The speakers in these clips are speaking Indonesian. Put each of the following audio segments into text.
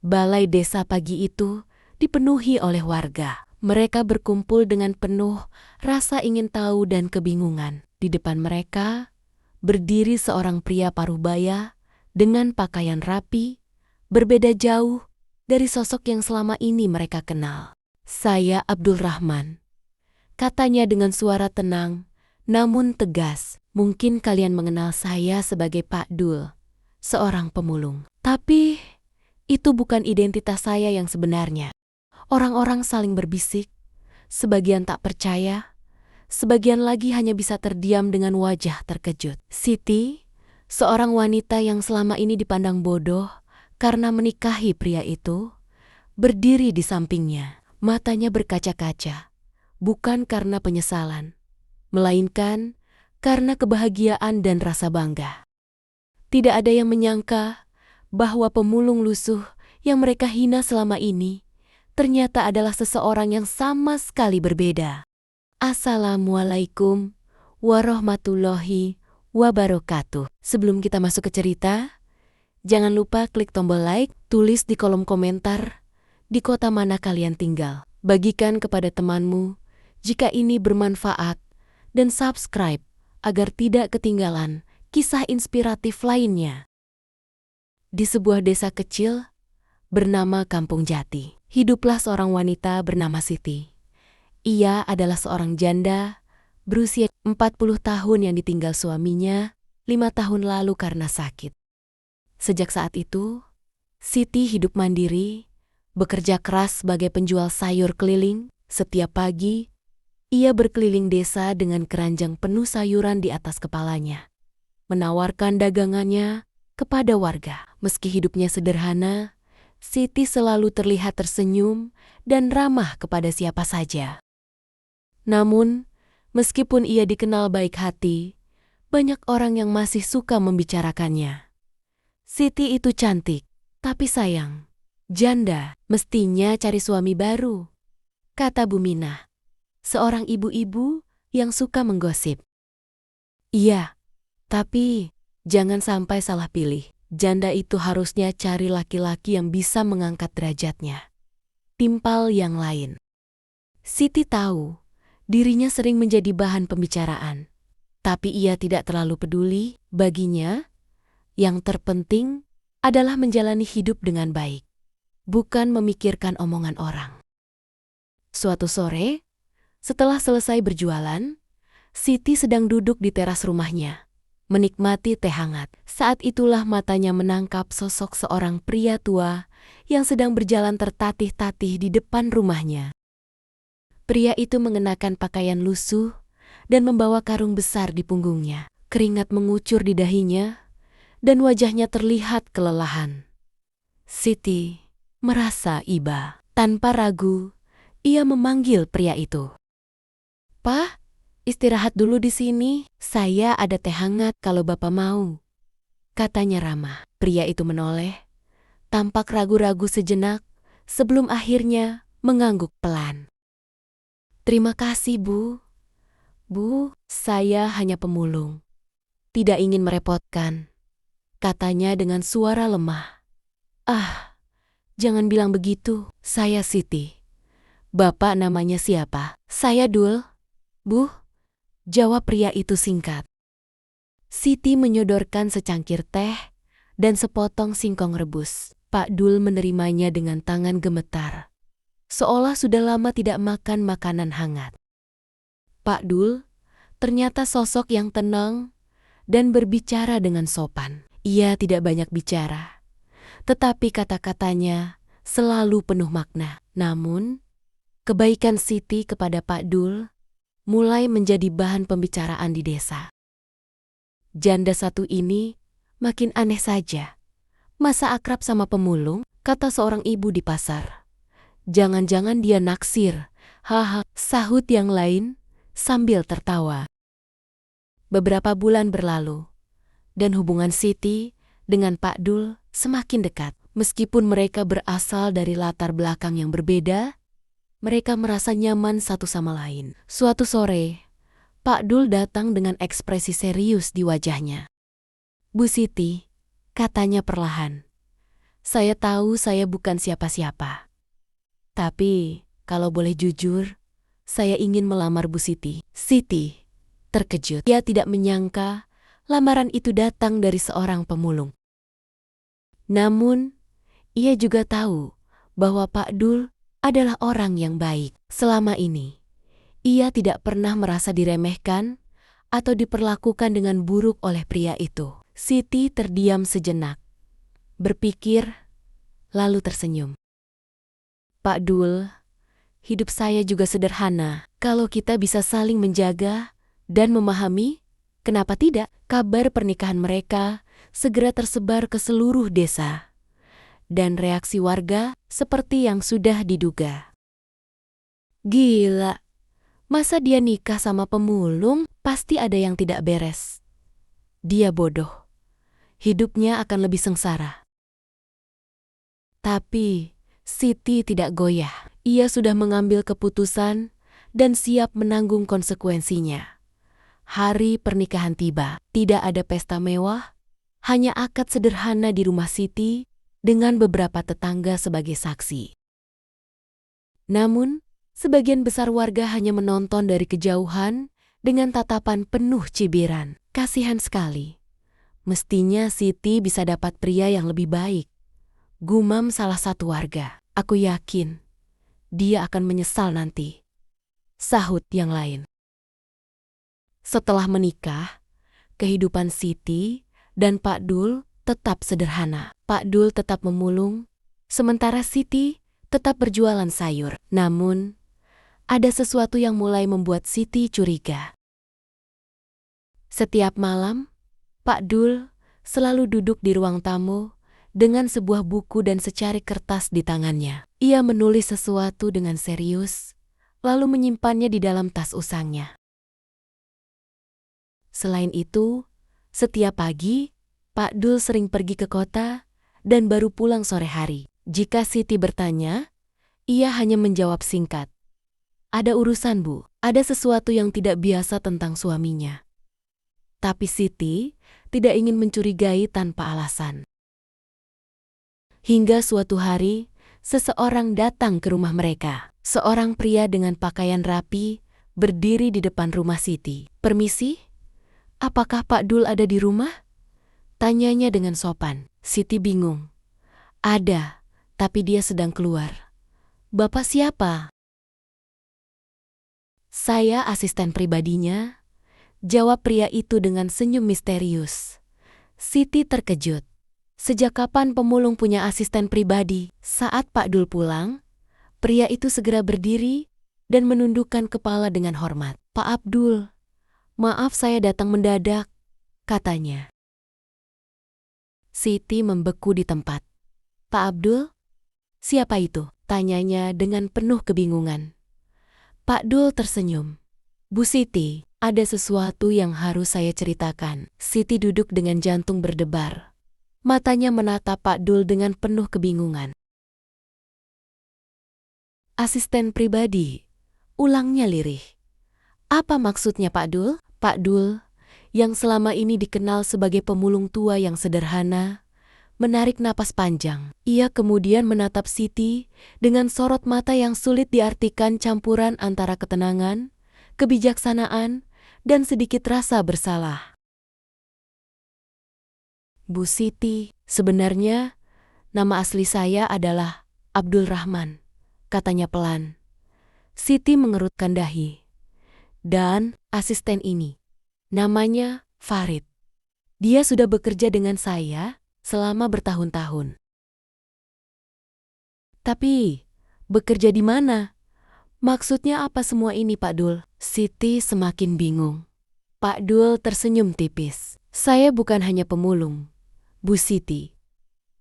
Balai desa pagi itu dipenuhi oleh warga. Mereka berkumpul dengan penuh rasa ingin tahu dan kebingungan. Di depan mereka berdiri seorang pria parubaya dengan pakaian rapi, berbeda jauh dari sosok yang selama ini mereka kenal. "Saya Abdul Rahman," katanya dengan suara tenang namun tegas. "Mungkin kalian mengenal saya sebagai Pak Dul, seorang pemulung. Tapi itu bukan identitas saya yang sebenarnya." Orang-orang saling berbisik, sebagian tak percaya, sebagian lagi hanya bisa terdiam dengan wajah terkejut. Siti, seorang wanita yang selama ini dipandang bodoh karena menikahi pria itu, berdiri di sampingnya. Matanya berkaca-kaca, bukan karena penyesalan, melainkan karena kebahagiaan dan rasa bangga. Tidak ada yang menyangka bahwa pemulung lusuh yang mereka hina selama ini ternyata adalah seseorang yang sama sekali berbeda. Assalamualaikum warahmatullahi wabarakatuh. Sebelum kita masuk ke cerita, jangan lupa klik tombol like, tulis di kolom komentar di kota mana kalian tinggal. Bagikan kepada temanmu jika ini bermanfaat dan subscribe agar tidak ketinggalan kisah inspiratif lainnya. Di sebuah desa kecil bernama Kampung Jati, hiduplah seorang wanita bernama Siti. Ia adalah seorang janda berusia 40 tahun yang ditinggal suaminya 5 tahun lalu karena sakit. Sejak saat itu, Siti hidup mandiri, bekerja keras sebagai penjual sayur keliling. Setiap pagi, ia berkeliling desa dengan keranjang penuh sayuran di atas kepalanya, menawarkan dagangannya kepada warga. Meski hidupnya sederhana, Siti selalu terlihat tersenyum dan ramah kepada siapa saja. Namun, meskipun ia dikenal baik hati, banyak orang yang masih suka membicarakannya. Siti itu cantik, tapi sayang. Janda mestinya cari suami baru, kata Bu Minah, seorang ibu-ibu yang suka menggosip. Iya, tapi jangan sampai salah pilih. Janda itu harusnya cari laki-laki yang bisa mengangkat derajatnya, timpal yang lain. Siti tahu dirinya sering menjadi bahan pembicaraan, tapi ia tidak terlalu peduli. Baginya, yang terpenting adalah menjalani hidup dengan baik, bukan memikirkan omongan orang. Suatu sore, setelah selesai berjualan, Siti sedang duduk di teras rumahnya, menikmati teh hangat. Saat itulah matanya menangkap sosok seorang pria tua yang sedang berjalan tertatih-tatih di depan rumahnya. Pria itu mengenakan pakaian lusuh dan membawa karung besar di punggungnya. Keringat mengucur di dahinya dan wajahnya terlihat kelelahan. Siti merasa iba. Tanpa ragu, ia memanggil pria itu. "Pak, istirahat dulu di sini. Saya ada teh hangat kalau Bapak mau," katanya ramah. Pria itu menoleh, tampak ragu-ragu sejenak sebelum akhirnya mengangguk pelan. "Terima kasih, Bu. Bu, saya hanya pemulung. Tidak ingin merepotkan," katanya dengan suara lemah. "Ah, jangan bilang begitu. Saya Siti. Bapak namanya siapa?" "Saya Dul, Bu," jawab pria itu singkat. Siti menyodorkan secangkir teh dan sepotong singkong rebus. Pak Dul menerimanya dengan tangan gemetar, seolah sudah lama tidak makan makanan hangat. Pak Dul ternyata sosok yang tenang dan berbicara dengan sopan. Ia tidak banyak bicara, tetapi kata-katanya selalu penuh makna. Namun, kebaikan Siti kepada Pak Dul mulai menjadi bahan pembicaraan di desa. Janda satu ini makin aneh saja. "Masa akrab sama pemulung?" kata seorang ibu di pasar. "Jangan-jangan dia naksir." "Haha," sahut yang lain sambil tertawa. Beberapa bulan berlalu, dan hubungan Siti dengan Pak Dul semakin dekat. Meskipun mereka berasal dari latar belakang yang berbeda, mereka merasa nyaman satu sama lain. Suatu sore, Pak Dul datang dengan ekspresi serius di wajahnya. "Bu Siti," katanya perlahan, Saya tahu saya bukan siapa-siapa. Tapi, kalau boleh jujur, saya ingin melamar Bu Siti. Siti terkejut. Ia tidak menyangka lamaran itu datang dari seorang pemulung. Namun, ia juga tahu bahwa Pak Dul adalah orang yang baik. Selama ini, ia tidak pernah merasa diremehkan atau diperlakukan dengan buruk oleh pria itu. Siti terdiam sejenak, berpikir, lalu tersenyum. Pak Dul, hidup saya juga sederhana. Kalau kita bisa saling menjaga dan memahami, kenapa tidak? Kabar pernikahan mereka segera tersebar ke seluruh desa. Dan reaksi warga seperti yang sudah diduga. Gila, masa dia nikah sama pemulung? Pasti ada yang tidak beres. Dia bodoh. Hidupnya akan lebih sengsara. Tapi Siti tidak goyah. Ia sudah mengambil keputusan dan siap menanggung konsekuensinya. Hari pernikahan tiba. Tidak ada pesta mewah, hanya akad sederhana di rumah Siti dengan beberapa tetangga sebagai saksi. Namun, sebagian besar warga hanya menonton dari kejauhan dengan tatapan penuh cibiran. Kasihan sekali. Mestinya Siti bisa dapat pria yang lebih baik. Gumam salah satu warga. Aku yakin dia akan menyesal nanti. Sahut yang lain. Setelah menikah, kehidupan Siti dan Pak Dul tetap sederhana. Pak Dul tetap memulung, sementara Siti tetap berjualan sayur. Namun, ada sesuatu yang mulai membuat Siti curiga. Setiap malam, Pak Dul selalu duduk di ruang tamu dengan sebuah buku dan secari kertas di tangannya. Ia menulis sesuatu dengan serius, lalu menyimpannya di dalam tas usangnya. Selain itu, setiap pagi, Pak Dul sering pergi ke kota dan baru pulang sore hari. Jika Siti bertanya, ia hanya menjawab singkat. Ada urusan, Bu. Ada sesuatu yang tidak biasa tentang suaminya. Tapi Siti tidak ingin mencurigai tanpa alasan. Hingga suatu hari, seseorang datang ke rumah mereka. Seorang pria dengan pakaian rapi berdiri di depan rumah Siti. Permisi, apakah Pak Dul ada di rumah? Tanyanya dengan sopan. Siti bingung. Ada, tapi dia sedang keluar. Bapak siapa? Saya asisten pribadinya, jawab pria itu dengan senyum misterius. Siti terkejut. Sejak kapan pemulung punya asisten pribadi? Saat Pak Dul pulang, pria itu segera berdiri dan menundukkan kepala dengan hormat. Pak Abdul, maaf saya datang mendadak, katanya. Siti membeku di tempat. Pak Abdul? Siapa itu? Tanyanya dengan penuh kebingungan. Pak Dul tersenyum. Bu Siti, ada sesuatu yang harus saya ceritakan. Siti duduk dengan jantung berdebar. Matanya menatap Pak Dul dengan penuh kebingungan. Asisten pribadi, ulangnya lirih. Apa maksudnya Pak Dul? Pak Dul, yang selama ini dikenal sebagai pemulung tua yang sederhana, menarik napas panjang. Ia kemudian menatap Siti dengan sorot mata yang sulit diartikan campuran antara ketenangan, kebijaksanaan, dan sedikit rasa bersalah. Bu Siti, sebenarnya nama asli saya adalah Abdul Rahman, katanya pelan. Siti mengerutkan dahi. Dan asisten ini, namanya Farid. Dia sudah bekerja dengan saya selama bertahun-tahun. Tapi, bekerja di mana? Maksudnya apa semua ini, Pak Dul? Siti semakin bingung. Pak Dul tersenyum tipis. Saya bukan hanya pemulung, Bu Siti.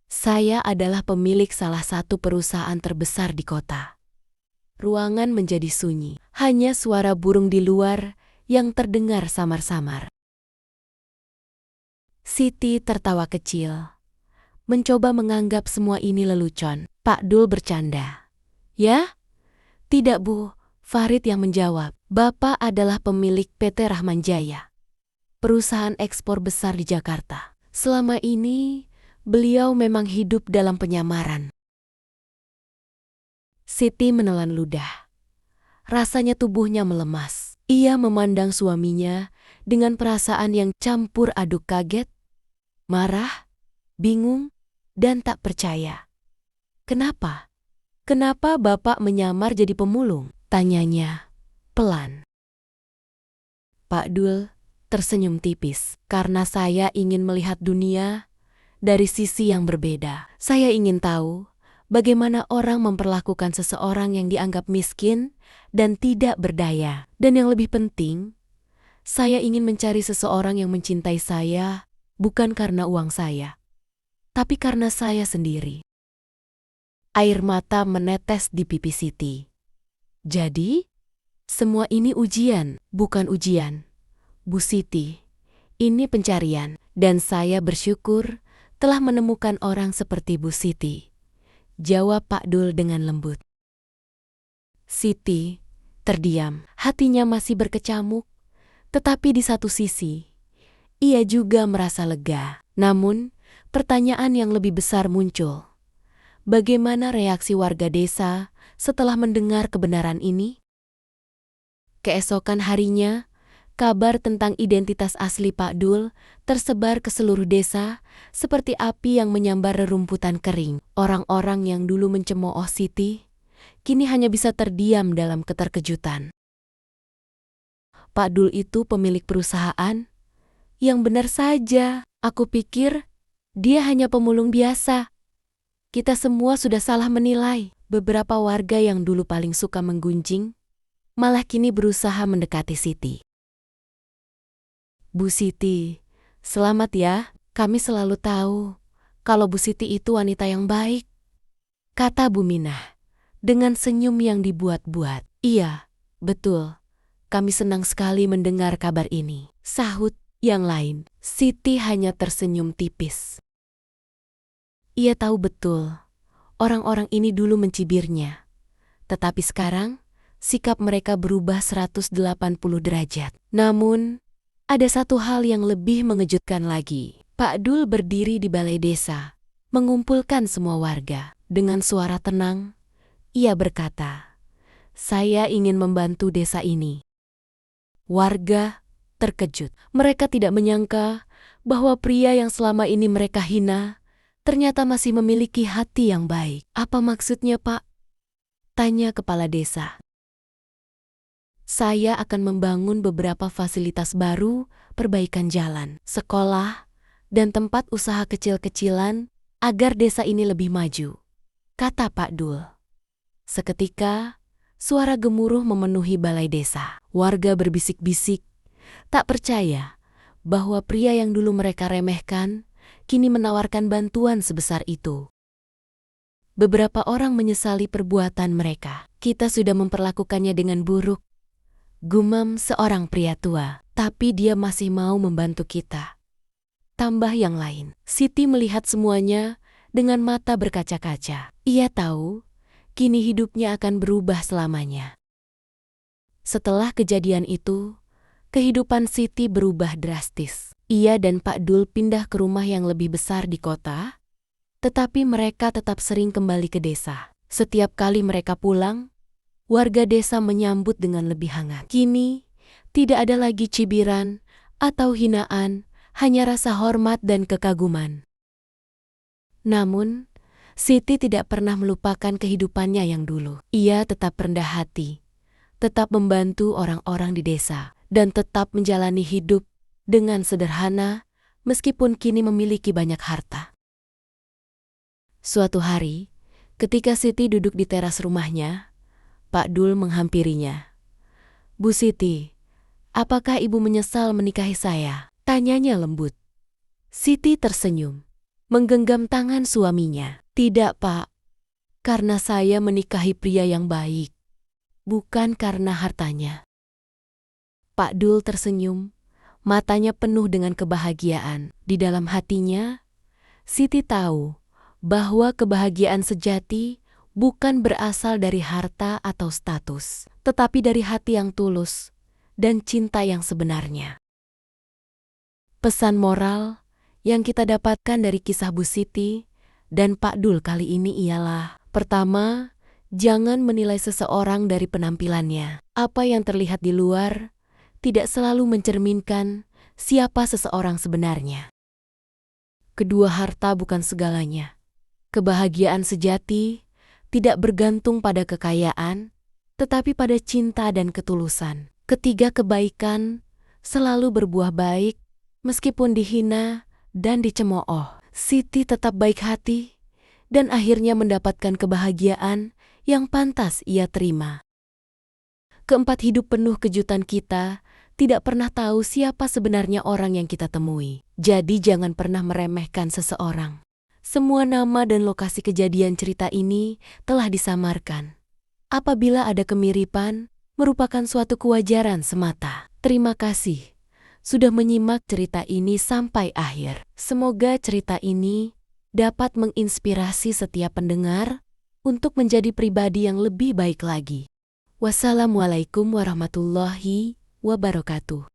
Saya adalah pemilik salah satu perusahaan terbesar di kota. Ruangan menjadi sunyi, hanya suara burung di luar yang terdengar samar-samar. Siti tertawa kecil, mencoba menganggap semua ini lelucon. Pak Dul bercanda. Ya? Tidak, Bu. Farid yang menjawab. Bapak adalah pemilik PT Rahman Jaya, perusahaan ekspor besar di Jakarta. Selama ini, Beliau memang hidup dalam penyamaran. Siti menelan ludah. Rasanya tubuhnya melemas. Ia memandang suaminya dengan perasaan yang campur aduk kaget, marah, bingung, dan tak percaya. "Kenapa? Kenapa Bapak menyamar jadi pemulung?" tanyanya pelan. Pak Dul tersenyum tipis. "Karena saya ingin melihat dunia dari sisi yang berbeda. Saya ingin tahu bagaimana orang memperlakukan seseorang yang dianggap miskin dan tidak berdaya. Dan yang lebih penting, saya ingin mencari seseorang yang mencintai saya bukan karena uang saya, tapi karena saya sendiri." Air mata menetes di pipi Siti. "Jadi, semua ini ujian, bukan ujian, Bu Siti. Ini pencarian, dan saya bersyukur telah menemukan orang seperti Bu Siti," jawab Pak Dul dengan lembut. Siti terdiam, hatinya masih berkecamuk, tetapi di satu sisi, ia juga merasa lega. Namun, pertanyaan yang lebih besar muncul. Bagaimana reaksi warga desa setelah mendengar kebenaran ini? Keesokan harinya, kabar tentang identitas asli Pak Dul tersebar ke seluruh desa seperti api yang menyambar rerumputan kering. Orang-orang yang dulu mencemooh Siti, kini hanya bisa terdiam dalam keterkejutan. "Pak Dul itu pemilik perusahaan? Yang benar saja, aku pikir dia hanya pemulung biasa. Kita semua sudah salah menilai." Beberapa warga yang dulu paling suka menggunjing, malah kini berusaha mendekati Siti. "Bu Siti, selamat ya. Kami selalu tahu kalau Bu Siti itu wanita yang baik," kata Bu Minah dengan senyum yang dibuat-buat. "Iya, betul. Kami senang sekali mendengar kabar ini," sahut yang lain. Siti hanya tersenyum tipis. Ia tahu betul orang-orang ini dulu mencibirnya, tetapi sekarang sikap mereka berubah 180 derajat. Namun, ada satu hal yang lebih mengejutkan lagi. Pak Dul berdiri di balai desa, mengumpulkan semua warga. Dengan suara tenang, ia berkata, "Saya ingin membantu desa ini." Warga terkejut. Mereka tidak menyangka bahwa pria yang selama ini mereka hina ternyata masih memiliki hati yang baik. "Apa maksudnya, Pak?" tanya kepala desa. "Saya akan membangun beberapa fasilitas baru, perbaikan jalan, sekolah, dan tempat usaha kecil-kecilan agar desa ini lebih maju," kata Pak Dul. Seketika, suara gemuruh memenuhi balai desa. Warga berbisik-bisik, tak percaya bahwa pria yang dulu mereka remehkan kini menawarkan bantuan sebesar itu. Beberapa orang menyesali perbuatan mereka. "Kita sudah memperlakukannya dengan buruk," gumam seorang pria tua. "Tapi dia masih mau membantu kita," tambah yang lain. Siti melihat semuanya dengan mata berkaca-kaca. Ia tahu kini hidupnya akan berubah selamanya. Setelah kejadian itu, kehidupan Siti berubah drastis. Ia dan Pak Dul pindah ke rumah yang lebih besar di kota, tetapi mereka tetap sering kembali ke desa. Setiap kali mereka pulang, warga desa menyambut dengan lebih hangat. Kini, tidak ada lagi cibiran atau hinaan, hanya rasa hormat dan kekaguman. Namun, Siti tidak pernah melupakan kehidupannya yang dulu. Ia tetap rendah hati, tetap membantu orang-orang di desa, dan tetap menjalani hidup dengan sederhana meskipun kini memiliki banyak harta. Suatu hari, ketika Siti duduk di teras rumahnya, Pak Dul menghampirinya. "Bu Siti, apakah ibu menyesal menikahi saya?" tanyanya lembut. Siti tersenyum, menggenggam tangan suaminya. "Tidak, Pak. Karena saya menikahi pria yang baik, bukan karena hartanya." Pak Dul tersenyum, matanya penuh dengan kebahagiaan. Di dalam hatinya, Siti tahu bahwa kebahagiaan sejati bukan berasal dari harta atau status, tetapi dari hati yang tulus dan cinta yang sebenarnya. Pesan moral yang kita dapatkan dari kisah Bu Siti dan Pak Dul kali ini ialah: pertama, jangan menilai seseorang dari penampilannya. Apa yang terlihat di luar tidak selalu mencerminkan siapa seseorang sebenarnya. Kedua, harta bukan segalanya. Kebahagiaan sejati tidak bergantung pada kekayaan, tetapi pada cinta dan ketulusan. Ketiga, kebaikan selalu berbuah baik meskipun dihina dan dicemooh. Siti tetap baik hati dan akhirnya mendapatkan kebahagiaan yang pantas ia terima. Keempat, hidup penuh kejutan. Kita tidak pernah tahu siapa sebenarnya orang yang kita temui. Jadi jangan pernah meremehkan seseorang. Semua nama dan lokasi kejadian cerita ini telah disamarkan. Apabila ada kemiripan, merupakan suatu kewajaran semata. Terima kasih sudah menyimak cerita ini sampai akhir. Semoga cerita ini dapat menginspirasi setiap pendengar untuk menjadi pribadi yang lebih baik lagi. Wassalamualaikum warahmatullahi wabarakatuh.